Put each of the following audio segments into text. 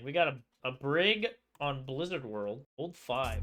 We got a Brig on Blizzard World, Gold 5.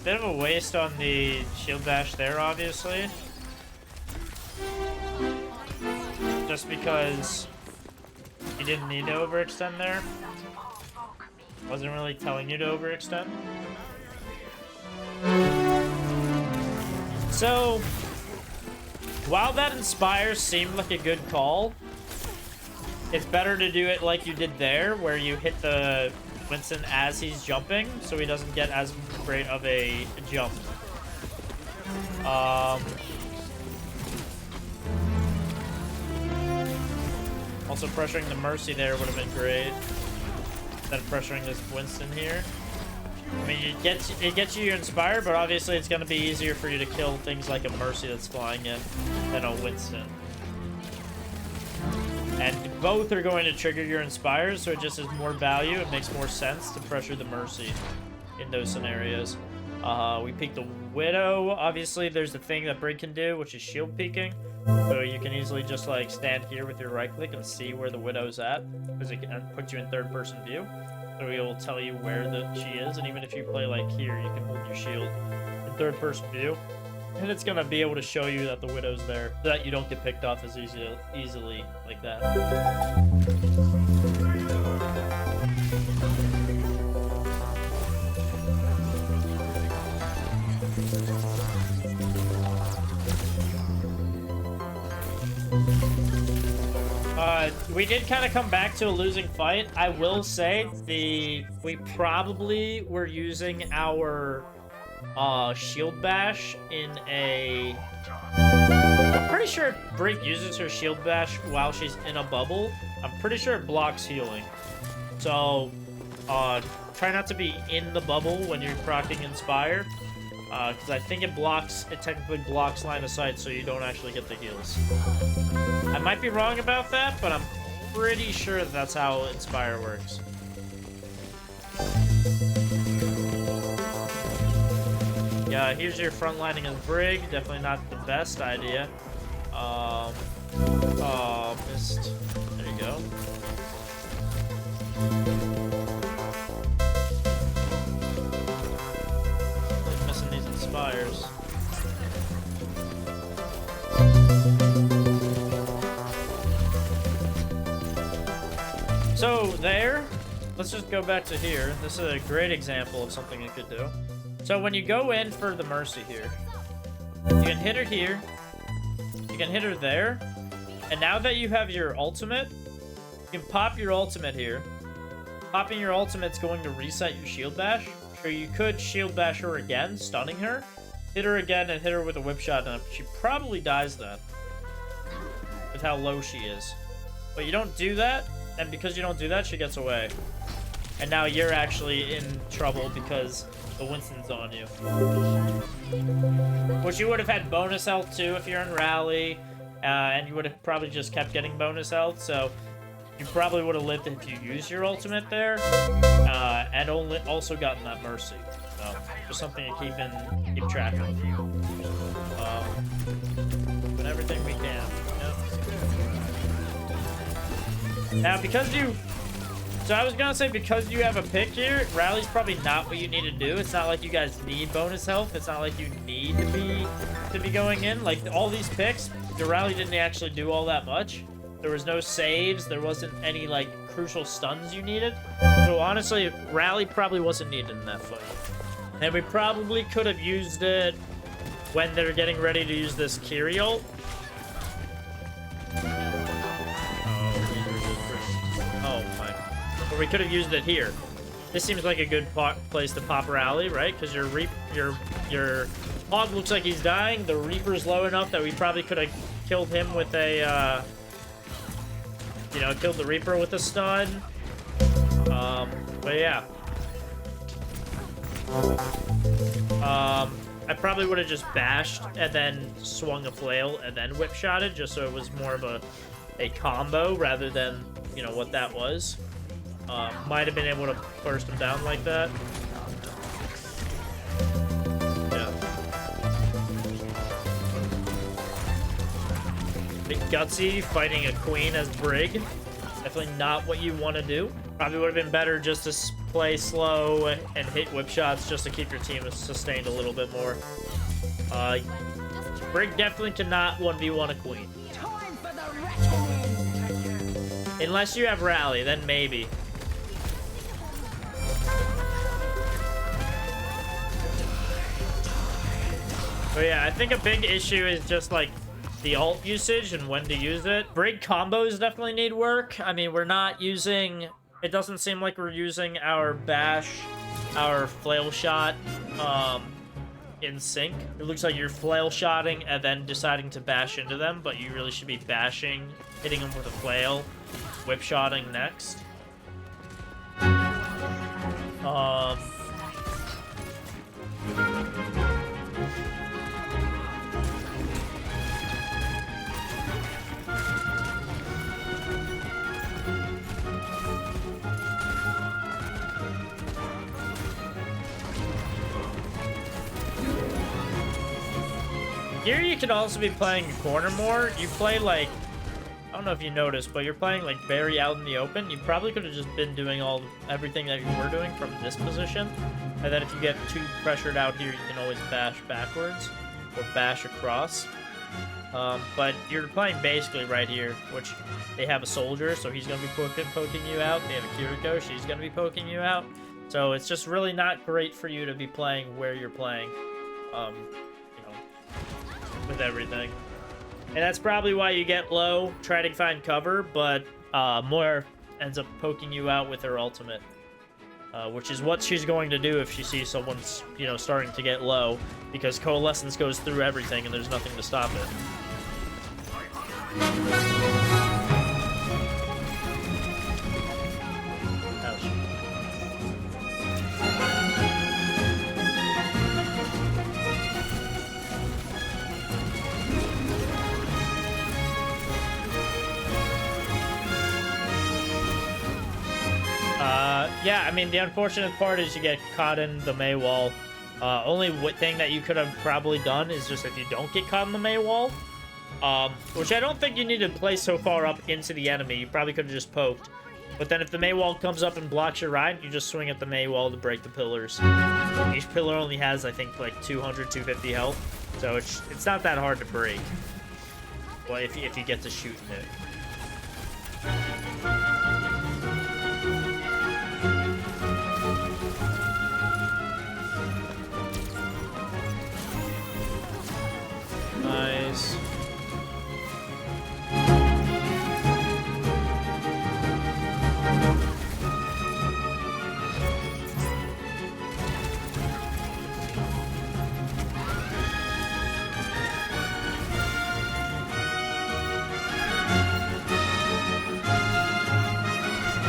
Bit of a waste on the shield bash there, obviously. Just because you didn't need to overextend there. Wasn't really telling you to overextend. So, while that Inspire seemed like a good call, it's better to do it like you did there, where you hit the Winston as he's jumping, so he doesn't get as great of a jump. Also pressuring the Mercy there would have been great. Instead of pressuring this Winston here. I mean, it gets you your Inspire, but obviously it's going to be easier for you to kill things like a Mercy that's flying in than a Winston. And both are going to trigger your Inspires, so it just is more value. It makes more sense to pressure the Mercy in those scenarios. We peeked the Widow. Obviously, there's the thing that Brig can do, which is shield peeking. So you can easily just like stand here with your right click and see where the Widow's at, because it can put you in third-person view. So it will tell you where she is, and even if you play like here, you can hold your shield in third-person view. And it's going to be able to show you that the Widow's there, so that you don't get picked off as easily like that. We did kind of come back to a losing fight. I will say we probably were using our shield bash in a... I'm pretty sure Brig uses her shield bash while she's in a bubble. I'm pretty sure it blocks healing. So, try not to be in the bubble when you're proccing Inspire. Because I think it technically blocks line of sight, so you don't actually get the heals. I might be wrong about that, but I'm pretty sure that's how Inspire works. Yeah, here's your front lining of Brig. Definitely not the best idea. Missed. There you go. Really missing these Inspires. So there, let's just go back to here. This is a great example of something you could do. So when you go in for the Mercy here, you can hit her here, you can hit her there, and now that you have your ultimate, you can pop your ultimate here. Popping your ultimate's going to reset your shield bash, so you could shield bash her again, stunning her, hit her again, and hit her with a whip shot, and she probably dies then, with how low she is. But you don't do that, and because you don't do that, she gets away. And now you're actually in trouble because the Winston's on you. Which you would have had bonus health too if you're in rally, and you would have probably just kept getting bonus health, so you probably would have lived if you used your ultimate there, and also gotten that Mercy. So, just something to keep track of. But everything we can. Yep. Now, because you... So I was gonna say, because you have a pick here, rally's probably not what you need to do. It's not like you guys need bonus health. It's not like you need to be going in. Like, all these picks, the rally didn't actually do all that much. There was no saves. There wasn't any, like, crucial stuns you needed. So honestly, Rally probably wasn't needed in that fight. And we probably could have used it when they're getting ready to use this Kiri ult. Oh my. But we could have used it here. This seems like a good place to pop Rally, right? Because your Hog looks like he's dying. The Reaper's low enough that we probably could have killed him with a, you know, killed the Reaper with a stun. But yeah. I probably would have just bashed and then swung a flail and then whip shotted just so it was more of a combo rather than, you know, what that was. Might have been able to burst him down like that. Yeah. Bit gutsy fighting a queen as Brig. Definitely not what you want to do. Probably would have been better just to play slow and hit whip shots just to keep your team sustained a little bit more. Brig definitely cannot 1v1 a queen. Unless you have Rally, then maybe. But yeah, I think a big issue is just like the ult usage and when to use it. Brig combos definitely need work. I mean, we're not using... It doesn't seem like we're using our bash, our flail shot, in sync. It looks like you're flail shotting and then deciding to bash into them, but you really should be bashing, hitting them with a flail, whip shotting next. Here you could also be playing corner more. You play like, I don't know if you noticed, but you're playing like very out in the open. You probably could have just been doing everything that you were doing from this position. And then if you get too pressured out here, you can always bash backwards or bash across. But you're playing basically right here, which they have a soldier, so he's going to be poking you out. They have a Kiriko, she's going to be poking you out. So it's just really not great for you to be playing where you're playing. With everything. And that's probably why you get low, try to find cover, but Moira ends up poking you out with her ultimate. Which is what she's going to do if she sees someone's, you know, starting to get low, because Coalescence goes through everything and there's nothing to stop it. Yeah, I mean, the unfortunate part is you get caught in the Mei wall. Only thing that you could have probably done is just if you don't get caught in the Mei wall, which I don't think you need to play so far up into the enemy. You probably could have just poked. But then if the Mei wall comes up and blocks your ride, you just swing at the Mei wall to break the pillars. Each pillar only has, I think, like 200, 250 health. So it's not that hard to break. Well, if you get to shooting it. Nice.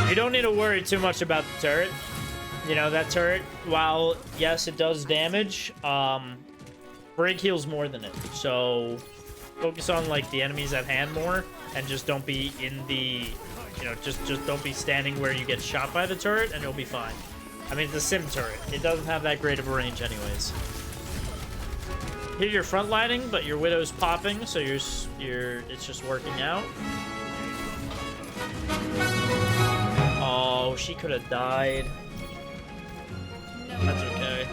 You don't need to worry too much about the turret. You know, that turret, while, yes, it does damage, Brig heals more than it, so focus on like the enemies at hand more, and just don't be in the, you know, just don't be standing where you get shot by the turret, and you'll be fine. I mean, it's a sim turret; it doesn't have that great of a range, anyways. Here you're front lining, but your Widow's popping, so it's just working out. Oh, she could have died. That's okay.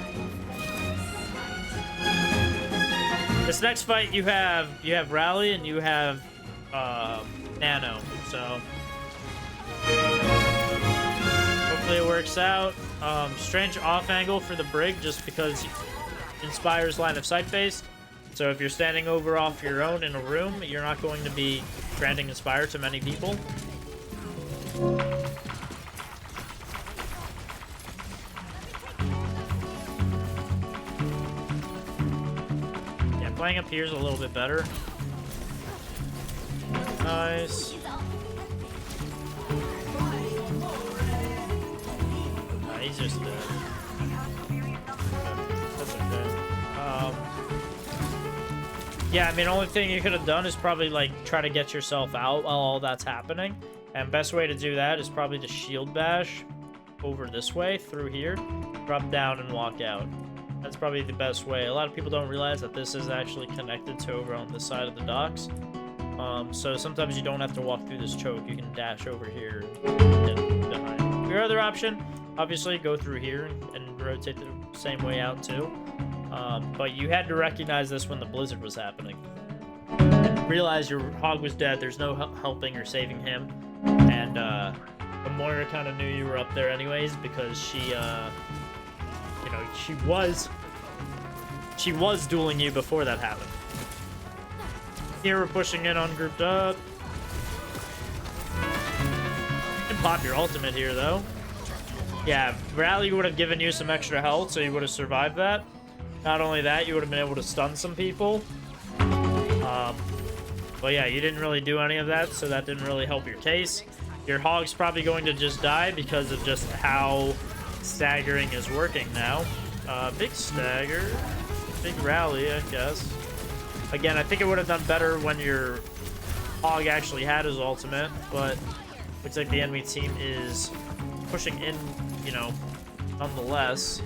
This next fight, you have Rally and you have Nano, so works out. Strange off angle for the Brig just because Inspire's line of sight based. So if you're standing over off your own in a room, you're not going to be granting Inspire to many people. Yeah, playing up here is a little bit better. Nice. Nah, he's just dead. That's okay. Yeah, I mean, only thing you could have done is probably, like, try to get yourself out while all that's happening. And best way to do that is probably to shield bash over this way, through here, drop down and walk out. That's probably the best way. A lot of people don't realize that this is actually connected to over on this side of the docks. So sometimes you don't have to walk through this choke. You can dash over here and get behind. Your other option, obviously, go through here and rotate the same way out, too. But you had to recognize this when the blizzard was happening. And realize your hog was dead. There's no helping or saving him. And Moira kind of knew you were up there anyways because she, you know, she was dueling you before that happened. Here we're pushing in on grouped up. You can pop your ultimate here though. Yeah, Rally would have given you some extra health, so you would have survived that. Not only that, you would have been able to stun some people. But yeah, you didn't really do any of that, so that didn't really help your case. Your hog's probably going to just die because of just how staggering is working now. Big stagger. Big rally, I guess. Again, I think it would have done better when your hog actually had his ultimate, but looks like the enemy team is pushing in, you know, nonetheless.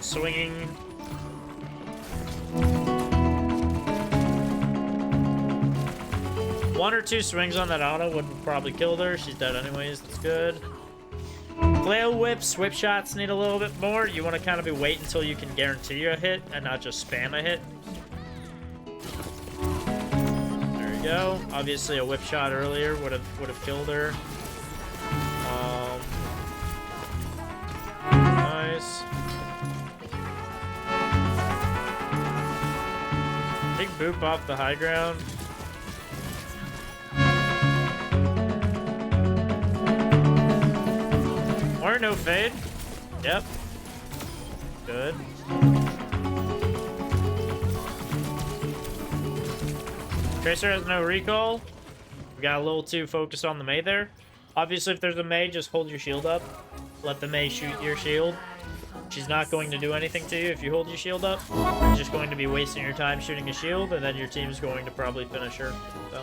Swinging. One or two swings on that auto would probably kill her. She's dead anyways. That's good. Flail whips, whip shots need a little bit more. You want to kind of be wait until you can guarantee a hit and not just spam a hit. There you go. Obviously, a whip shot earlier would have killed her. Nice. Big boop off the high ground. Or no fade. Yep. Good. Tracer has no recall. We got a little too focused on the Mei there. Obviously, if there's a Mei, just hold your shield up. Let the Mei shoot your shield. She's not going to do anything to you if you hold your shield up. You're just going to be wasting your time shooting a shield, and then your team's going to probably finish her. So.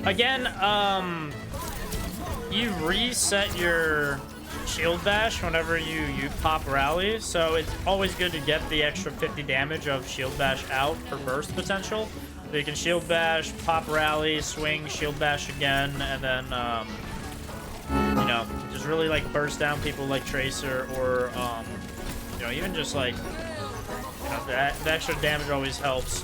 Again, you reset your shield bash whenever you pop rally, so it's always good to get the extra 50 damage of shield bash out for burst potential. So you can shield bash, pop rally, swing, shield bash again, and then, you know, just really like burst down people like Tracer or, you know, even just like, you know, the extra damage always helps.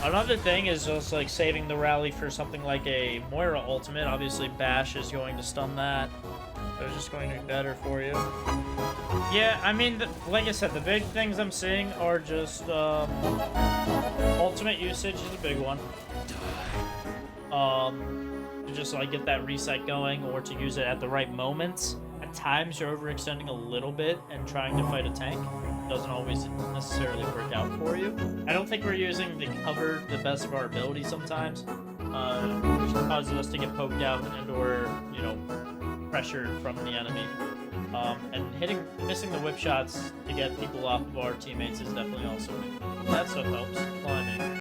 Another thing is just like saving the rally for something like a Moira ultimate. Obviously, Bash is going to stun that. So it's just going to be better for you. Yeah, I mean, like I said, the big things I'm seeing are just ultimate usage is a big one. To just like get that reset going or to use it at the right moments. At times, you're overextending a little bit and trying to fight a tank. Doesn't always necessarily work out for you. I don't think we're using the cover the best of our ability sometimes, which causes us to get poked out and or, you know, pressured from the enemy. And missing the whip shots to get people off of our teammates is definitely also that stuff helps. Climbing.